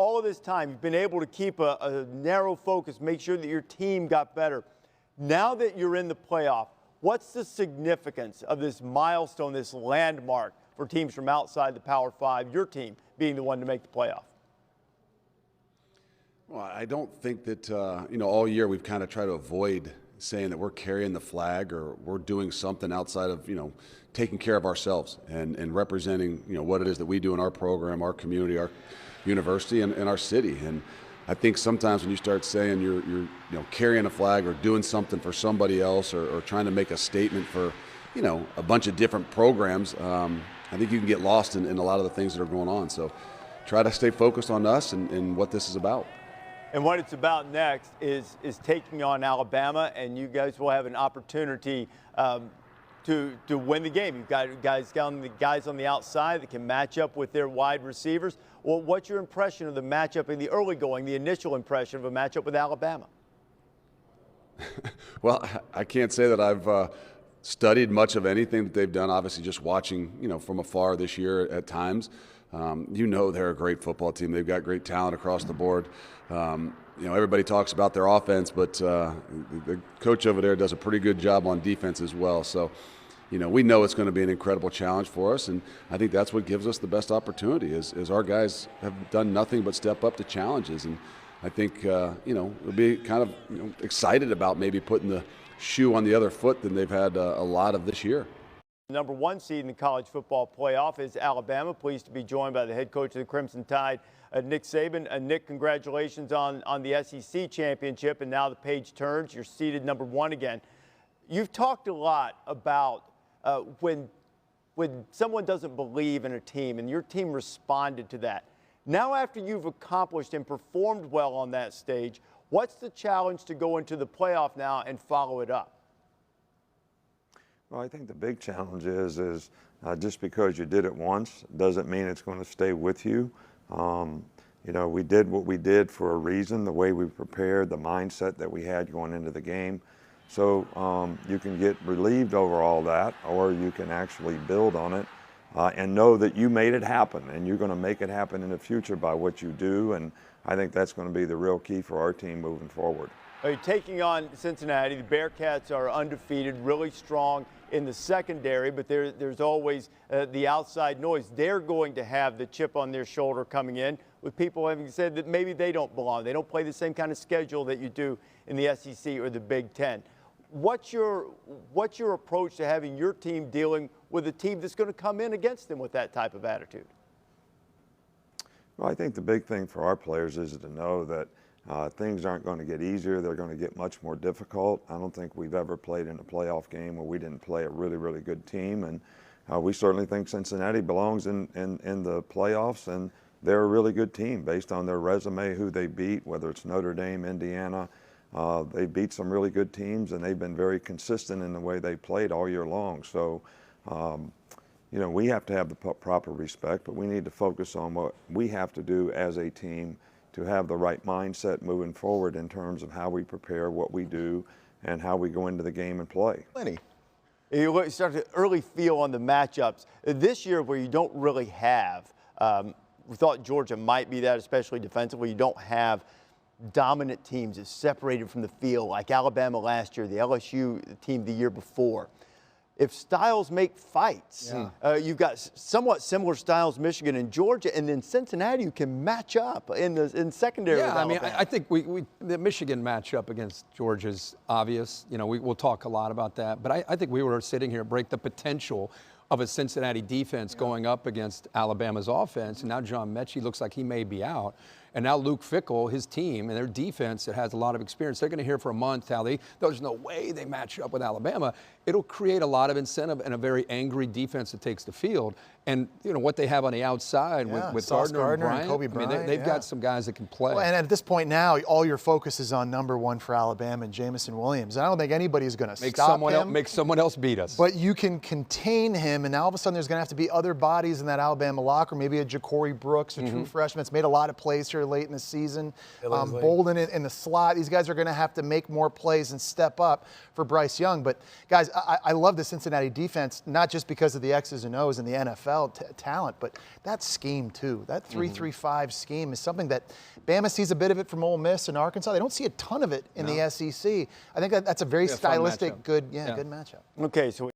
all of this time, you've been able to keep a narrow focus, make sure that your team got better. Now that you're in the playoff, what's the significance of this milestone, this landmark for teams from outside the Power Five, your team being the one to make the playoff? Well, I don't think that, all year we've kind of tried to avoid saying that we're carrying the flag or we're doing something outside of, taking care of ourselves and representing, what it is that we do in our program, our community, our university, and our city. And I think sometimes when you start saying you're carrying a flag or doing something for somebody else or trying to make a statement for, a bunch of different programs, I think you can get lost in a lot of the things that are going on. So try to stay focused on us and what this is about. And what it's about next is taking on Alabama, and you guys will have an opportunity to win the game. You've got guys on the outside that can match up with their wide receivers. Well, what's your impression of the matchup in the early going, the initial impression of a matchup with Alabama? Well, I can't say that I've studied much of anything that they've done. Obviously, just watching, from afar this year at times. They're a great football team. They've got great talent across the board. Everybody talks about their offense, but the coach over there does a pretty good job on defense as well. So, we know it's going to be an incredible challenge for us, and I think that's what gives us the best opportunity is our guys have done nothing but step up to challenges. And I think, we'll be kind of excited about maybe putting the shoe on the other foot than they've had a lot of this year. Number one seed in the college football playoff is Alabama. Pleased to be joined by the head coach of the Crimson Tide, Nick Saban. Nick, congratulations on the SEC championship, and now the page turns. You're seeded number one again. You've talked a lot about when someone doesn't believe in a team, and your team responded to that. Now, after you've accomplished and performed well on that stage, what's the challenge to go into the playoff now and follow it up? Well, I think the big challenge is just because you did it once doesn't mean it's going to stay with you. We did what we did for a reason, the way we prepared, the mindset that we had going into the game. So you can get relieved over all that, or you can actually build on it and know that you made it happen, and you're going to make it happen in the future by what you do. And I think that's going to be the real key for our team moving forward. You're taking on Cincinnati. The Bearcats are undefeated, really strong in the secondary, but there's always the outside noise. They're going to have the chip on their shoulder coming in, with people having said that maybe they don't belong. They don't play the same kind of schedule that you do in the SEC or the Big Ten. What's your approach to having your team dealing with a team that's going to come in against them with that type of attitude? Well, I think the big thing for our players is to know that things aren't going to get easier. They're going to get much more difficult. I don't think we've ever played in a playoff game where we didn't play a really, really good team. And we certainly think Cincinnati belongs in the playoffs, and they're a really good team based on their resume, who they beat, whether it's Notre Dame, Indiana. They beat some really good teams, and they've been very consistent in the way they played all year long. So, we have to have the proper respect, but we need to focus on what we have to do as a team to have the right mindset moving forward in terms of how we prepare, what we do, and how we go into the game and play. You start to early feel on the matchups. This year where you don't really have, we thought Georgia might be that, especially defensively. You don't have dominant teams that's separated from the field like Alabama last year, the LSU team the year before. If styles make fights, you've got somewhat similar styles, Michigan and Georgia, and then Cincinnati, who can match up in secondary. Yeah, I think the Michigan matchup against Georgia is obvious. We'll talk a lot about that, but I think we were sitting here break the potential of a Cincinnati defense going up against Alabama's offense, and now John Mechie looks like he may be out. And now Luke Fickell, his team, and their defense that has a lot of experience, they're going to hear for a month how there's no way they match up with Alabama. It'll create a lot of incentive and a very angry defense that takes the field. And, what they have on the outside with Gardner and Bryant, and Kobe Bryant, they've got some guys that can play. Well, and at this point now, all your focus is on number one for Alabama and Jamison Williams. And I don't think anybody's going to stop him. Make someone else beat us. But you can contain him, and now all of a sudden there's going to have to be other bodies in that Alabama locker, maybe a Ja'Cory Brooks, a true freshman that's made a lot of plays here here late in the season. Bolden in the slot. These guys are going to have to make more plays and step up for Bryce Young. But, guys, I love the Cincinnati defense, not just because of the X's and O's and the NFL talent, but that scheme, too. That 3-3-5 scheme is something that Bama sees a bit of it from Ole Miss and Arkansas. They don't see a ton of it in the SEC. I think that's a very stylistic, good matchup. Okay, so